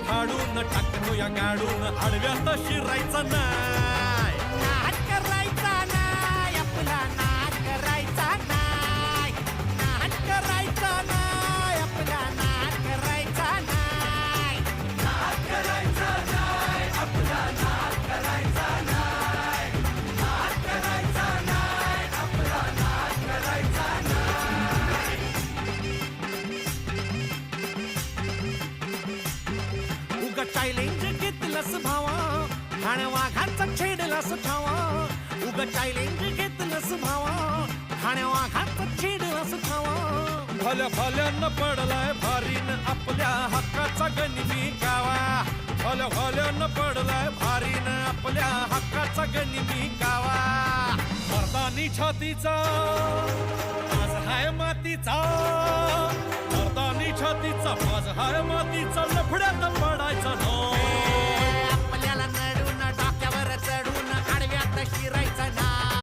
फाडून टाकतो या गाडून आडव्यात शिरायचा नाही. नाद करायचा नाही आपला, नाद करायचा नाही, नाद करायचा नाही आपला, नाद करायचा नाही, नाद करायचा नाही आपला, नाद करायचा नाही, नाद करायचा नाही आपला, नाद करायचा नाही. उगा चॅलेंज घेतलंस भावा, ठाण्या वाघाचा छेडलास ठावा. उगा चॅलेंज घेतलंस भावा, ठाण्या वाघाचा छेडलास ठावा. भल्या भल्यानं पडलाय भारीन आपल्या हक्काचा गनिमी गावा. भल्या भल्यानं पडलाय भारीन आपल्या हक्काचा गनिमी गावा. मर्दानी छातीचा माझ हाय मातीचा, मर्दानी छातीचा माझ हाय मातीचा, लफड्यात